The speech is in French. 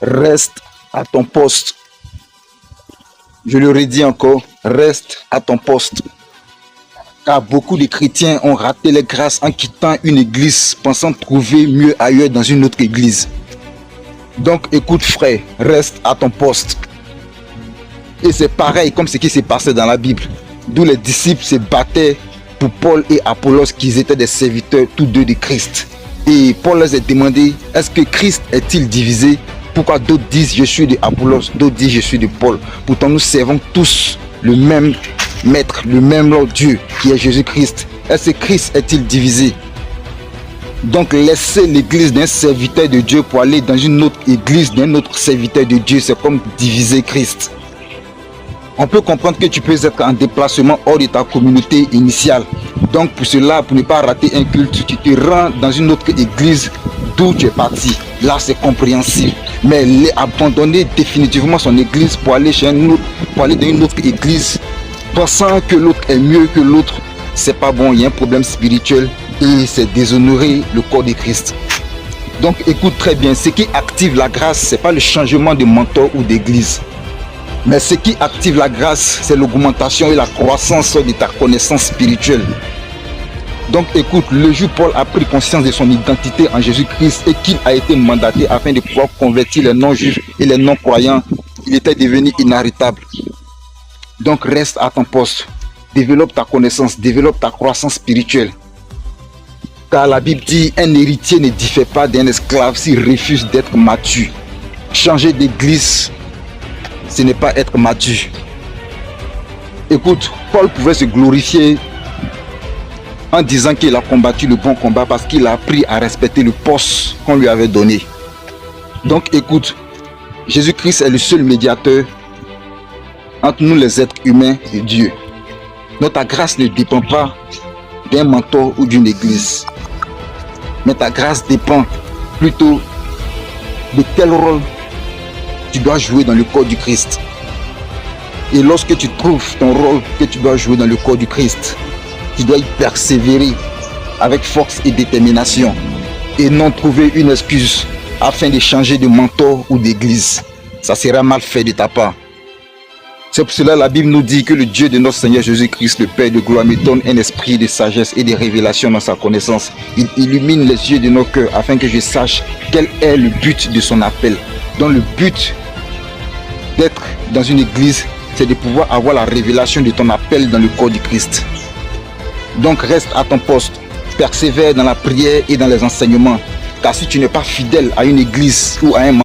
Reste à ton poste. Je le redis encore, reste à ton poste. Car beaucoup de chrétiens ont raté les grâces en quittant une église, pensant trouver mieux ailleurs dans une autre église. Donc écoute frère, reste à ton poste. Et c'est pareil comme ce qui s'est passé dans la Bible, d'où les disciples se battaient pour Paul et Apollos, qui étaient des serviteurs tous deux de Christ. Et Paul leur a demandé, est-ce que Christ est-il divisé? Pourquoi d'autres disent je suis de Apollos, d'autres disent je suis de Paul? Pourtant nous servons tous le même maître, le même Lord Dieu qui est Jésus-Christ. Est-ce que Christ est-il divisé? Donc laisser l'église d'un serviteur de Dieu pour aller dans une autre église d'un autre serviteur de Dieu, c'est comme diviser Christ. On peut comprendre que tu peux être en déplacement hors de ta communauté initiale. Donc pour cela, pour ne pas rater un culte, tu te rends dans une autre église d'où tu es parti. Là c'est compréhensible. Mais abandonner définitivement son église pour aller chez un autre, pour aller dans une autre église, pensant que l'autre est mieux que l'autre, c'est pas bon. Il y a un problème spirituel et c'est déshonorer le corps de Christ. Donc écoute très bien, ce qui active la grâce, c'est pas le changement de mentor ou d'église. Mais ce qui active la grâce, c'est l'augmentation et la croissance de ta connaissance spirituelle. Donc écoute, le jour où Paul a pris conscience de son identité en Jésus-Christ et qu'il a été mandaté afin de pouvoir convertir les non-juifs et les non-croyants, il était devenu inarrêtable. Donc reste à ton poste, développe ta connaissance, développe ta croissance spirituelle. Car la Bible dit, un héritier ne diffère pas d'un esclave s'il refuse d'être mature. Changer d'église, ce n'est pas être mature. Écoute, Paul pouvait se glorifier en disant qu'il a combattu le bon combat parce qu'il a appris à respecter le poste qu'on lui avait donné. Donc écoute, Jésus-Christ est le seul médiateur entre nous les êtres humains et Dieu. Notre grâce ne dépend pas d'un mentor ou d'une église. Mais ta grâce dépend plutôt de quel rôle tu dois jouer dans le corps du Christ. Et lorsque tu trouves ton rôle que tu dois jouer dans le corps du Christ, tu dois y persévérer avec force et détermination et non trouver une excuse afin de changer de mentor ou d'église. Ça sera mal fait de ta part. C'est pour cela que la Bible nous dit que le Dieu de notre Seigneur Jésus-Christ, le Père de gloire, me donne un esprit de sagesse et de révélation dans sa connaissance. Il illumine les yeux de nos cœurs afin que je sache quel est le but de son appel. Donc le but d'être dans une église, c'est de pouvoir avoir la révélation de ton appel dans le corps du Christ. Donc reste à ton poste, persévère dans la prière et dans les enseignements. Car si tu n'es pas fidèle à une église ou à un